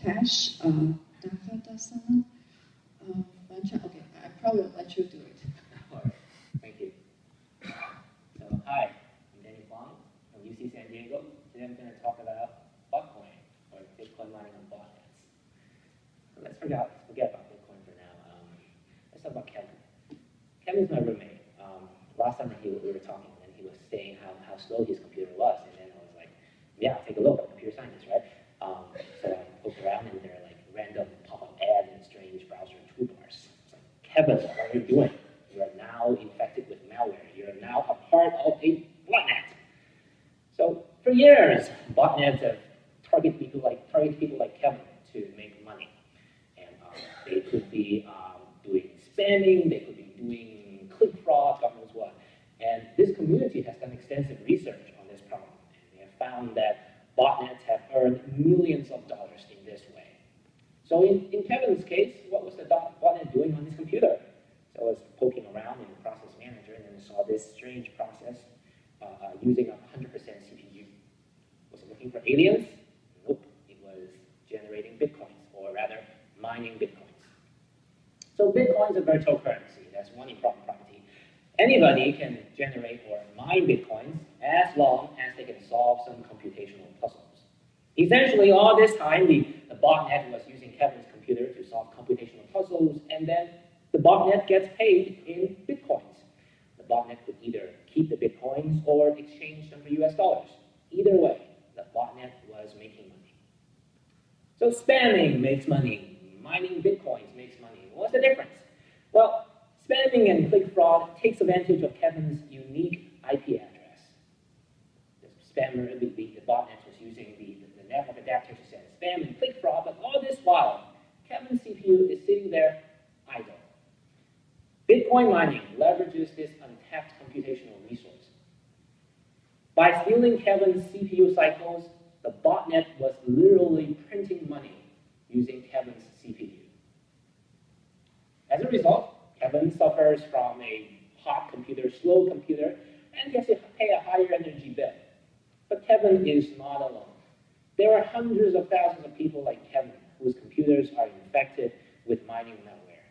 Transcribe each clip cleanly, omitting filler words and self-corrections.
hash. Nakata-san, okay, I probably will let you do it. All right, thank you. So, hi, I'm Danny Fong from UC San Diego. Today I'm going to talk about Botcoin, or Bitcoin mining on botnets. So let's forget about Bitcoin for now. Let's talk about Kevin. Kevin's my roommate. Last summer we were talking, and he was saying how slow his computer was, and then I was like, yeah, take a look. I'm a computer scientist, right? So I poked around, and there are like random pop-up ads and strange browser toolbars. It's like, Kevin, what are you doing? You are now infected with malware. You are now a part of a botnet. So for years, botnets have targeted people like Kevin to make money, and they could be doing spamming, they could be doing click fraud, God knows what. And this community has done extensive research on this problem, and they have found that botnets have earned millions of dollars in this way. So in Kevin's case, what was the botnet doing on his computer? So I was poking around in the process manager, and then I saw this strange process using 100% CPU. Was it looking for aliens? Nope. It was generating bitcoins, or rather, mining bitcoins. So Bitcoin is a virtual currency. That's one important property. Anybody can generate or mine bitcoins as long as they can solve some computational puzzles. Essentially, all this time, the botnet was using Kevin's computer to solve computational puzzles, and then the botnet gets paid in bitcoins. The botnet could either keep the bitcoins or exchange them for US dollars. Either way, the botnet was making money. So spamming makes money. Mining bitcoins makes money. What's the difference? Well, spamming and click fraud takes advantage of Kevin's unique IP address. The spammer, the botnet was using the network adapter to send spam and click fraud, but all this while, Kevin's CPU is sitting there idle. Bitcoin mining leverages this untapped computational resource. By stealing Kevin's CPU cycles, the botnet was literally printing money using Kevin's CPU. As a result, Kevin suffers from a hot computer, slow computer, and gets to pay a higher energy bill. But Kevin is not alone. There are hundreds of thousands of people like Kevin whose computers are infected with mining malware.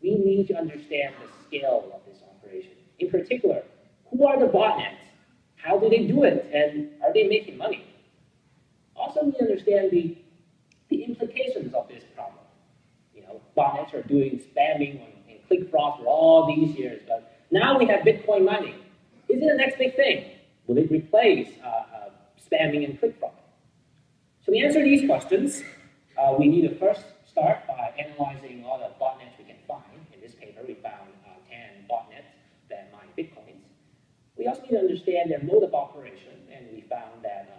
We need to understand the scale of this operation. In particular, who are the botnets? How do they do it? And are they making money? Also, we understand the implications of this problem. You know, botnets are doing spamming and click fraud for all these years, but now we have Bitcoin mining. Is it the next big thing? Will it replace spamming and click fraud? So to answer these questions, we need to first start by analyzing all the botnets we can find. In this paper, we found 10 botnets that mine bitcoins. We also need to understand their mode of operation, and we found that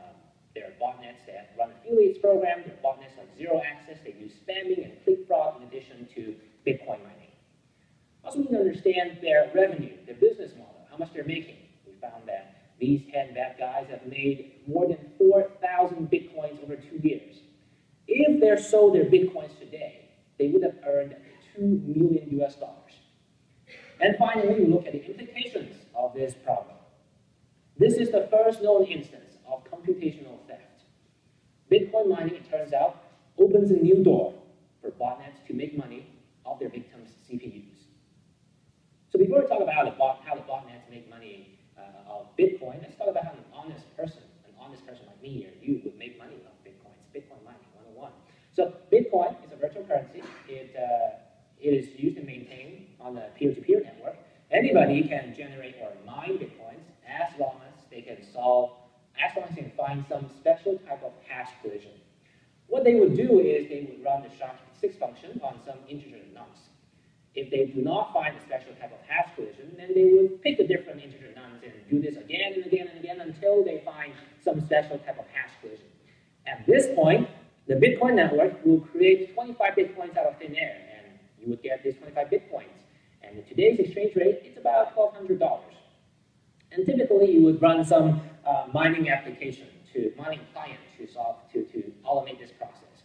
there are botnets that run affiliates programs, there are botnets like zero access, they use spamming and click fraud in addition to Bitcoin mining. Also, we need to understand their revenue, their business model, how much they're making. We found that these 10 bad guys have made more than 4,000 bitcoins over 2 years. If they sold their bitcoins today, they would have earned $2 million US. And finally, we look at the implications of this problem. This is the first known instance of computational theft. Bitcoin mining, it turns out, opens a new door for botnets to make money off their victims' CPUs. So before we talk about how the botnets make money of Bitcoin, let's talk about how an honest person like me or you would make money off Bitcoins. Bitcoin mining 101. So Bitcoin is a virtual currency. It is used and maintained on a peer-to-peer network. Anybody can generate or mine Bitcoins as long as they can find some special type of hash collision. What they would do is they would run the SHA-256 function on some integer nums. If they do not find a special type of hash collision, then they would pick the different integer nums and do this again and again and again until they find some special type of hash collision. At this point, the Bitcoin network will create 25 Bitcoins out of thin air, and you would get these 25 Bitcoins. And at today's exchange rate, it's about $1,200. And typically, you would run some mining application mining client to automate this process.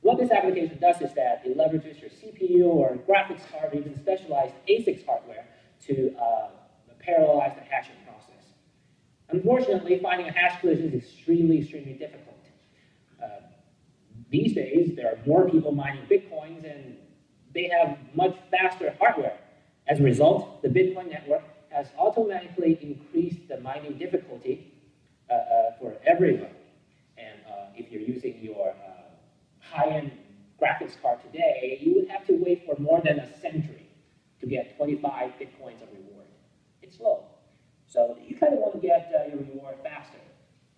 What this application does is that it leverages your CPU or graphics card or even specialized ASICs hardware to parallelize the hashing process. Unfortunately, finding a hash collision is extremely difficult. These days, there are more people mining Bitcoins, and they have much faster hardware. As a result, the Bitcoin network has automatically increased the mining difficulty for everybody. And if you're using your high-end graphics card today, you would have to wait for more than a century to get 25 Bitcoins of reward. It's slow. So you kind of want to get your reward faster.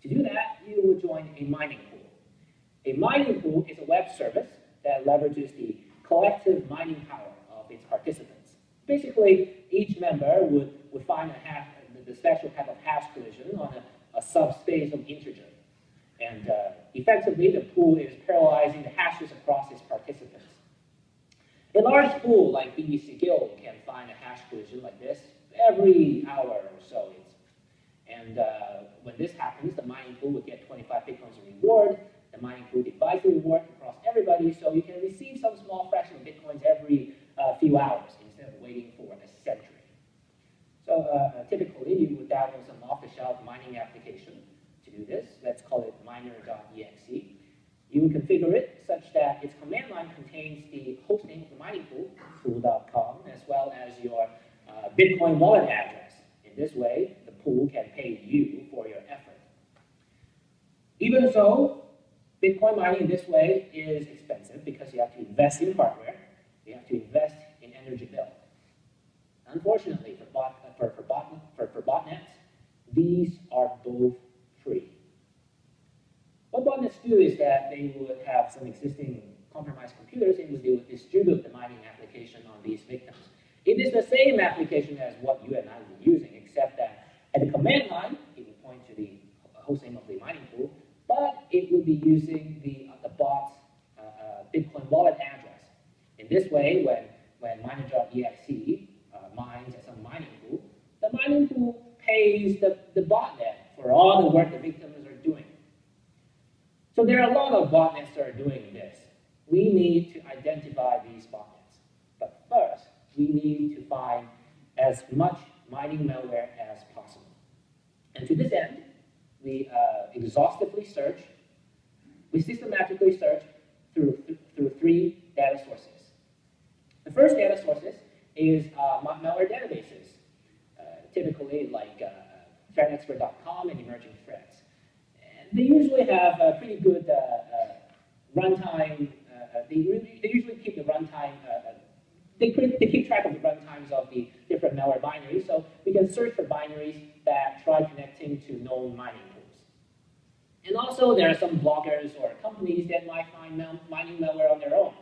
To do that, you would join a mining pool. A mining pool is a web service that leverages the collective mining power of its participants. Basically, each member would find the special type of hash collision on a subspace of integer. And effectively, the pool is parallelizing the hashes across its participants. A large pool like BBC Guild can find a hash collision like this every hour or so. And when this happens, the mining pool would get 25 Bitcoins in reward. The mining pool divides the reward across everybody, so you can receive some small fraction of Bitcoins every few hours instead of waiting for a century. So typically, you would download some off-the-shelf mining application to do this. Let's call it miner.exe. You would configure it such that its command line contains the hosting of the mining pool, pool.com, as well as your Bitcoin wallet address. In this way, the pool can pay you for your effort. Even so, Bitcoin mining in this way is expensive because you have to invest in hardware, you have to invest in energy bill. Unfortunately, for botnets, these are both free. What botnets do is that they would have some existing compromised computers, and they would distribute the mining application on these victims. It is the same application as what you and I would be using, except that at the command line, it would point to the hosting of the mining pool, but it would be using the bot's Bitcoin wallet address. In this way, when miner.exe mines at some mining pool, the mining pool pays the botnet for all the work the victims are doing. So there are a lot of botnets that are doing this. We need to identify these botnets. But first, we need to find as much mining malware as possible. And to this end, we exhaustively search, we systematically search through three data sources. The first data sources is malware databases, typically like threatexpert.com and emerging threats. And they usually have a pretty good runtime. They usually keep the runtime. They keep track of the runtimes of the different malware binaries, so we can search for binaries that try connecting to known mining pools. And also, there are some bloggers or companies that might find mining malware on their own.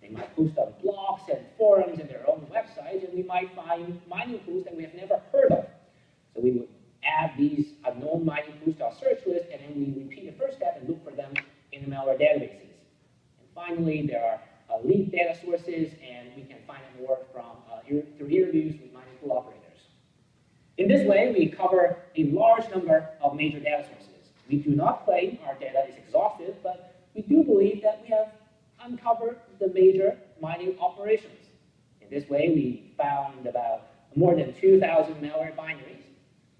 They might post on blogs and forums and their own websites, and we might find mining pools that we have never heard of. So we would add these unknown mining pools to our search list, and then we repeat the first step and look for them in the malware databases. And finally, there are leaked data sources, and we can find out more through interviews with mining pool operators. In this way, we cover a large number of major data sources. We do not claim our data is exhaustive, but we do believe that we have uncovered the major mining operations. In this way, we found about more than 2,000 malware binaries.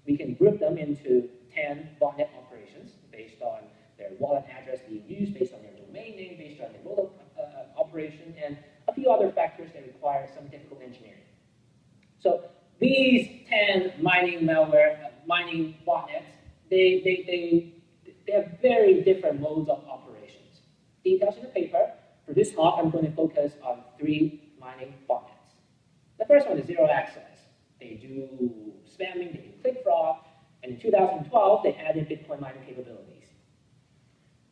We can group them into 10 botnet operations based on their wallet address being used, based on their domain name, based on their mode of operation, and a few other factors that require some difficult engineering. So these 10 mining botnets, they have very different modes of operations. Details in the paper. For this talk, I'm going to focus on 3 mining botnets. The first one is zero access. They do spamming, they do click fraud, and in 2012, they added Bitcoin mining capabilities.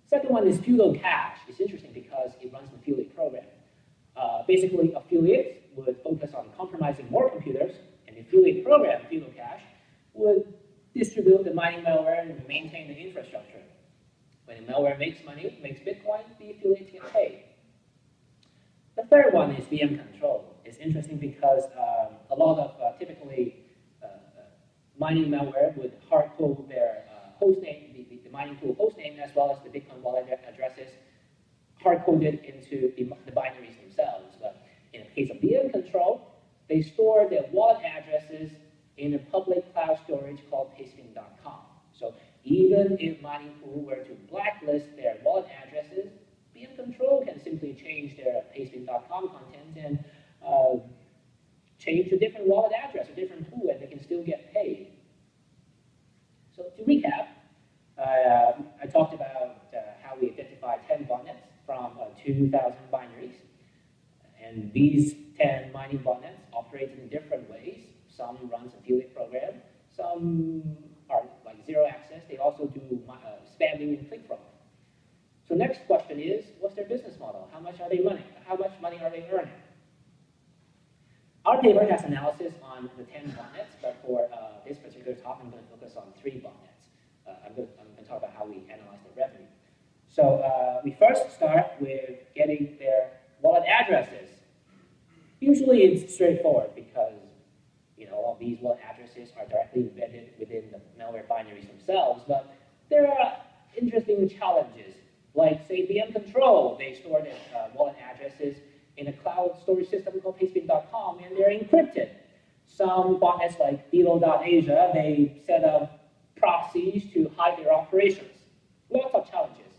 Second one is Fudo Cache. It's interesting because it runs an affiliate program. Basically, affiliates would focus on compromising more computers, and the affiliate program, Fudo Cache, would distribute the mining malware and maintain the infrastructure. When the malware makes money, makes Bitcoin, the affiliates get paid. The third one is VM control. It's interesting because a lot of typically mining malware would hardcode their hostname, the mining pool hostname, as well as the Bitcoin wallet addresses, hardcoded into the binaries themselves. But in the case of VM control, they store their wallet addresses in a public cloud storage called pastebin.com. So even if mining pool were to blacklist their wallet addresses, VM control can simply change their pastebin.com content and change a different wallet address, a different pool, and they can still get paid. So to recap, I talked about how we identify 10 botnets from 2,000 binaries. And these 10 mining botnets operate in different ways. Some runs affiliate program, some are like zero access. They also do spamming and click fraud. So next question is, what's their business model? How much are they running? How much money are they earning? Our paper has analysis on the 10 botnets, but for this particular talk, I'm going to focus on 3 botnets. I'm going to talk about how we analyze the revenue. So we first start with getting their wallet addresses. Usually it's straightforward because all these wallet addresses are directly embedded within the malware binaries themselves, but there are interesting challenges. Like, say, BM Control, they store their wallet addresses in a cloud storage system called pastebin.com, and they're encrypted. Some botnets like Delo.Asia, they set up proxies to hide their operations. Lots of challenges.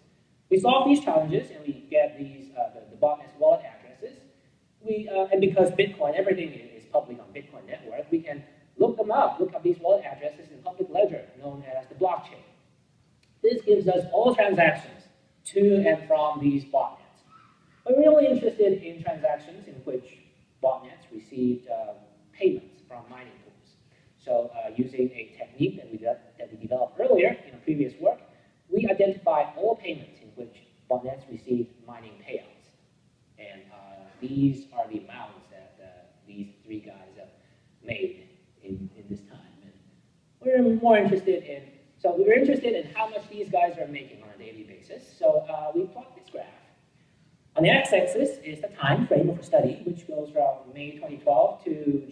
We solve these challenges, and we get these the botnet's wallet addresses. And because Bitcoin, everything is public on Bitcoin network, we can look up these wallet addresses in public ledger, known as the blockchain. This gives us all transactions to and from these botnets. We're really interested in transactions in which botnets received payments from mining pools. So using a technique that we developed earlier in a previous work, we identify all payments in which botnets received mining payouts. And these are the amounts that these 3 guys have made in this time. And we're more interested in, we're interested in how much these guys are making on a daily basis. So we plot this graph. On the x-axis is the time frame of a study, which goes from May 2012 to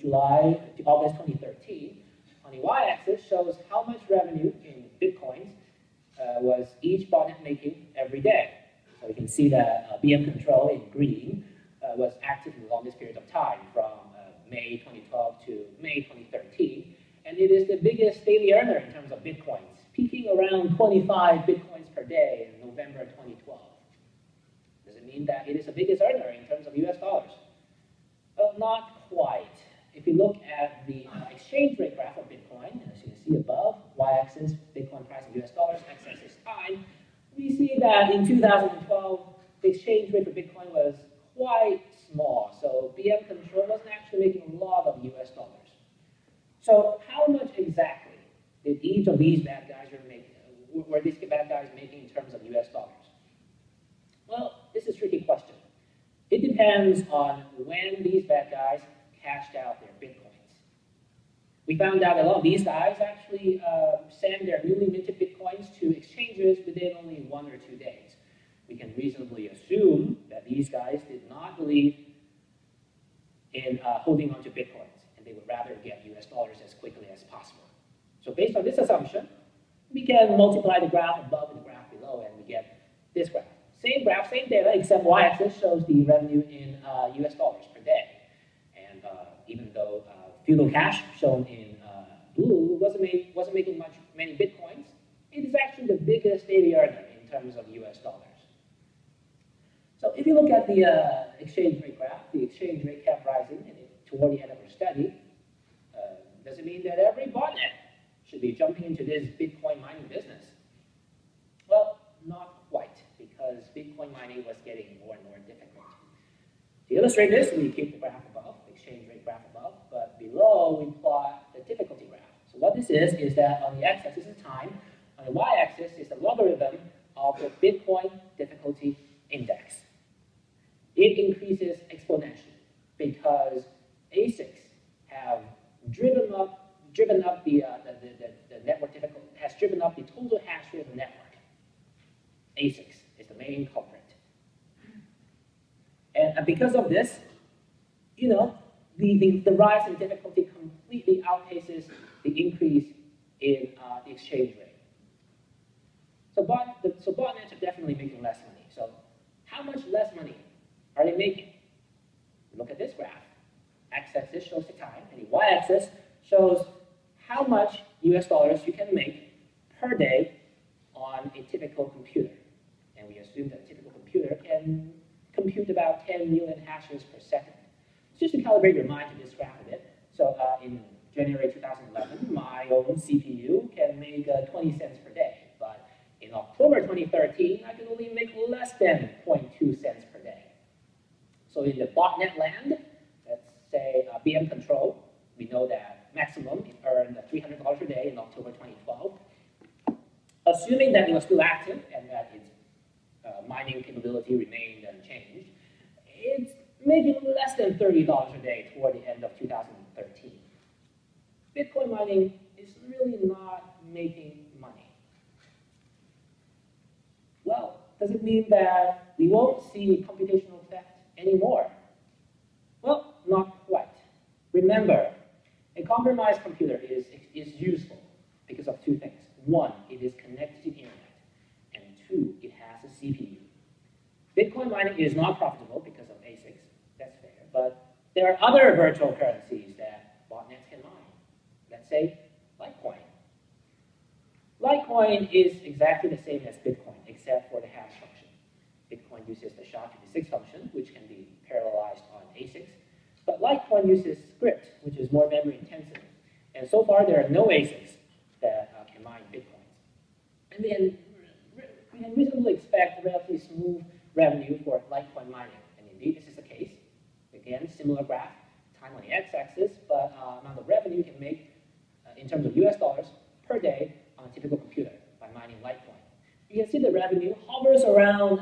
August 2013. On the y-axis shows how much revenue in Bitcoins was each botnet making every day. So you can see that BM Control in green was active in the longest period of time, from May 2012 to May 2013. And it is the biggest daily earner in terms of Bitcoins, peaking around 25 Bitcoins per day in November 2012. Does it mean that it is the biggest earner in terms of US dollars? Well, not quite. If you look at the exchange rate graph of Bitcoin, as you can see above, y-axis, Bitcoin price in US dollars, x-axis time, we see that in 2012, the exchange rate for Bitcoin was quite small. So BM Control wasn't actually making a lot of US dollars. So how much exactly did each of these bad guys were these bad guys making in terms of US dollars? Well, this is a tricky question. It depends on when these bad guys cashed out their Bitcoins. We found out that a lot of these guys actually send their newly minted Bitcoins to exchanges within only 1 or 2 days. We can reasonably assume that these guys did not believe in holding on to Bitcoins, and they would rather get US dollars as quickly as possible. So based on this assumption, we can multiply the graph above and the graph below, and we get this graph. Same graph, same data, except y-axis shows the revenue in US dollars per day. And even though feudal cash, shown in blue, wasn't making many Bitcoins, it is actually the biggest daily earner in terms of US dollars. So if you look at the exchange rate graph, the exchange rate kept rising toward the end of our study. Does it mean that every botnet should be jumping into this Bitcoin mining business? Well, not quite, because Bitcoin mining was getting more and more difficult. To illustrate this, we keep the graph above, the exchange rate graph above, but below we plot the difficulty graph. So what this is that on the x-axis is time, on the y-axis is the logarithm of the Bitcoin difficulty index. It increases exponentially because ASICs have driven up the network difficulty, has driven up the total hash rate of the network. ASICs is the main culprit. And because of this, the rise in difficulty completely outpaces the increase in the exchange rate. So botnets are definitely making less money. So how much less money are they making? Look at this graph. X-axis shows the time, and the y-axis shows how much US dollars you can make per day on a typical computer. And we assume that a typical computer computer can compute about 10 million hashes per second. Just to calibrate your mind to this graph a bit, so in January 2011, my own CPU can make 20 cents per day, but in October 2013, I can only make less than 0.2 cents per day. So in the botnet land, let's say BM control, we know that maximum it earned $300 a day in October 2012. Assuming that it was still active and that its mining capability remained unchanged, it's making less than $30 a day toward the end of 2013. Bitcoin mining is really not making money. Well, does it mean that we won't see computational theft anymore? Well, not quite. Remember, a compromised computer is useful because of two things. One, it is connected to the internet, and two, it has a CPU. Bitcoin mining is not profitable because of ASICs, that's fair, but there are other virtual currencies that botnets can mine. Let's say Litecoin. Litecoin is exactly the same as Bitcoin, except for the hash function. Bitcoin uses the SHA-256 function, which can be parallelized on ASICs, but Litecoin uses script, which is more memory intensive. And so far, there are no ASICs that can mine Bitcoins. And then we can reasonably expect relatively smooth revenue for Litecoin mining. And indeed, this is the case. Again, similar graph, time on the x-axis, but amount of revenue you can make in terms of US dollars per day on a typical computer by mining Litecoin. You can see the revenue hovers around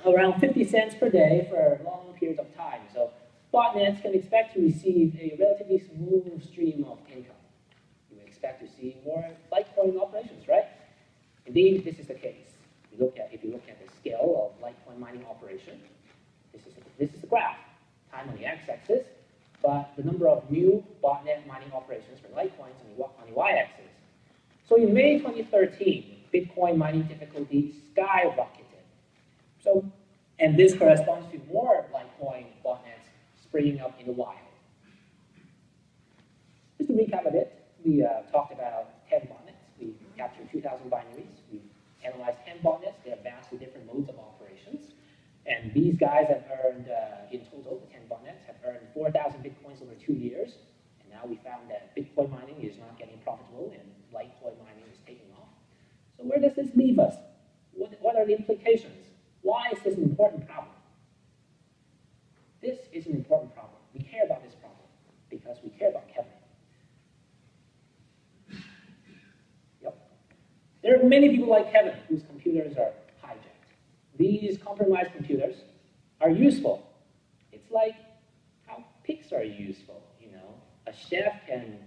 around 50 cents per day for long periods of time. So botnets can expect to receive a relatively smooth stream of income. You would expect to see more Litecoin operations, right? Indeed, this is the case. If you look at the scale of Litecoin mining operation, this is the graph. Time on the x-axis, but the number of new botnet mining operations for Litecoins on the y-axis. So in May 2013, Bitcoin mining difficulty skyrocketed. And this corresponds to more Litecoin botnets springing up in the wild. Just to recap a bit, we talked about 10 botnets. We captured 2,000 binaries. We analyzed 10 botnets. They are vastly different modes of operations. And these guys have earned, in total, the 10 botnets have earned 4,000 Bitcoins over 2 years. And now we found that Bitcoin mining is not getting profitable and Litecoin mining is taking off. So where does this leave us? What are the implications? Why is this an important problem? This is an important problem. We care about this problem because we care about Kevin. Yep. There are many people like Kevin whose computers are hijacked. These compromised computers are useful. It's like how pigs are useful, you know. A chef can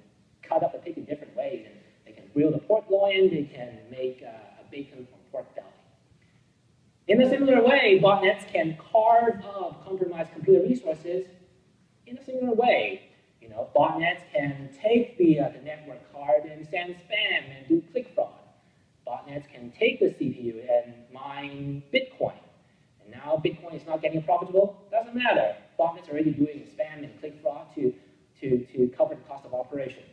cut up a pig in different ways, and they can grill the pork loin, they can make a bacon from pork belly. In a similar way, botnets can carve up compromised computer resources in a similar way. You know, botnets can take the network card and send spam and do click fraud. Botnets can take the CPU and mine Bitcoin. And now Bitcoin is not getting profitable. Doesn't matter. Botnets are already doing spam and click fraud to cover the cost of operation.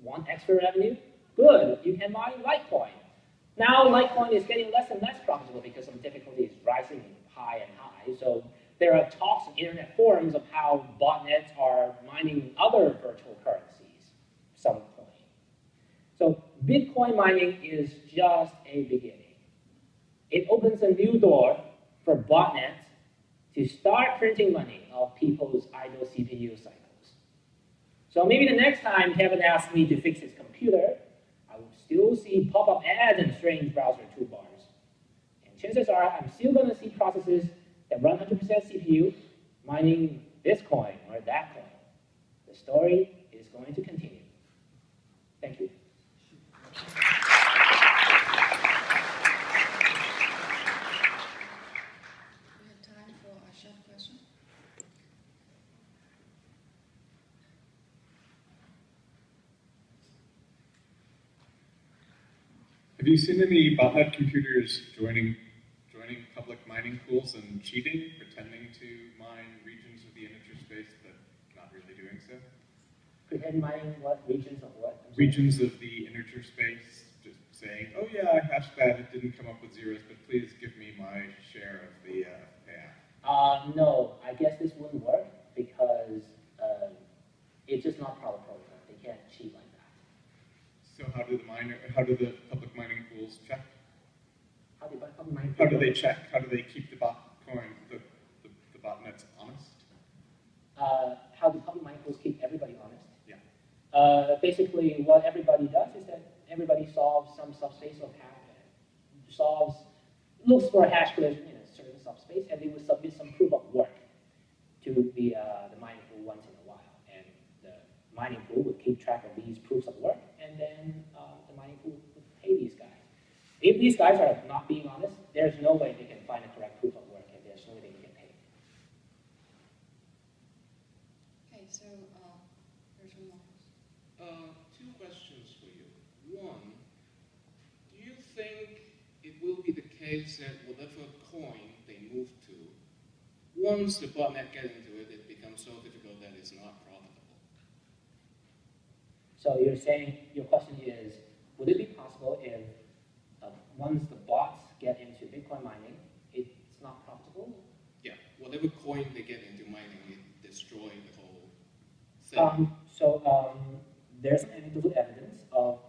Want extra revenue? Good. You can mine Litecoin. Now Litecoin is getting less and less profitable because of difficulties rising high and high. So there are talks in internet forums of how botnets are mining other virtual currencies, some coin. So Bitcoin mining is just a beginning. It opens a new door for botnets to start printing money off people's idle CPU cycles. So maybe the next time Kevin asks me to fix his computer, I will still see pop-up ads and strange browser toolbars. And chances are I'm still going to see processes that run 100% CPU mining this coin or that coin. The story is going to continue. Thank you. We have time for a short question. Have you seen any botnet computers joining public mining pools and cheating, pretending to mine regions of the integer space but not really doing so? Pretend mining what? Regions of what? Regions of the integer space, just saying, oh yeah, I hashed that, it didn't come up with zeros, but please give me my share of the payout? No, I guess this wouldn't work because it's just not proper protocol. They can't cheat like that. So how do the public mining pools check? How do public mining How do they check? How do they keep the Botcoin, the botnets honest? How do public mining pools keep everybody honest? Yeah. Basically, what everybody does is that everybody solves some subspace of looks for a hash collision in a certain subspace, and they will submit some proof of work to the mining pool once in a while. And the mining pool would keep track of these proofs of work, and then the mining pool would pay these guys. If these guys are not being honest, there's no way they can find a correct proof of work, and there's no way they can get paid. Okay, so there's one more. Two questions for you. One, do you think it will be the case that whatever coin they move to, once the botnet gets into it, it becomes so difficult that it's not profitable? So you're saying, your question is, would it be possible if once the bots get into Bitcoin mining, it's not profitable? Yeah, whatever coin they get into mining, it destroys the whole thing. There's anecdotal evidence of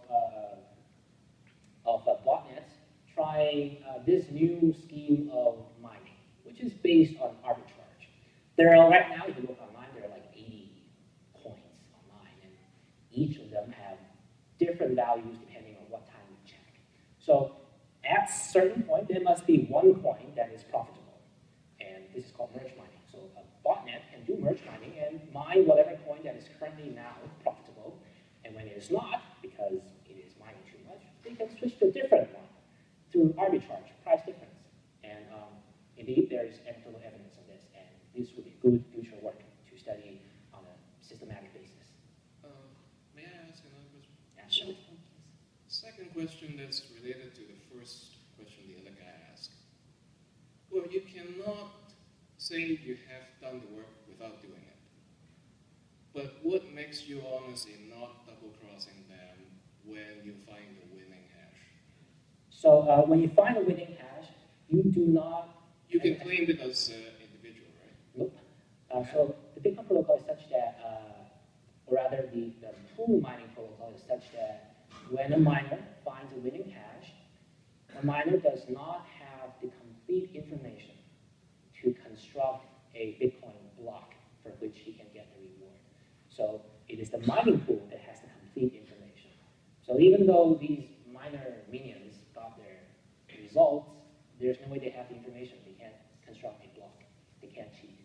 botnets trying this new scheme of mining, which is based on arbitrage. There are right now, if you look online, there are like 80 coins online, and each of them have different values depending on what time you check. So at a certain point, there must be one coin that is profitable, and this is called merge mining. So a botnet can do merge mining and mine whatever coin that is currently now profitable, and when it is not, because it is mining too much, they can switch to a different one through arbitrage, price difference. And indeed, there is anecdotal evidence of this, and this would be good future work to study on a systematic basis. May I ask another question? Absolutely. Second question that's related to the first question the other guy asked. Well, you cannot say you have done the work without doing it. But what makes you honest in not double-crossing them when you find the winning hash? So when you find a winning hash, you do not... You can claim it as an individual, right? Nope. So the Bitcoin protocol is such that, or rather the pool mining protocol is such that when a miner finds a winning hash, the miner does not have the complete information to construct a Bitcoin block for which he can get the reward. So it is the mining pool that has the complete information. So even though these miner minions got their results, there's no way they have the information. They can't construct a block. They can't cheat.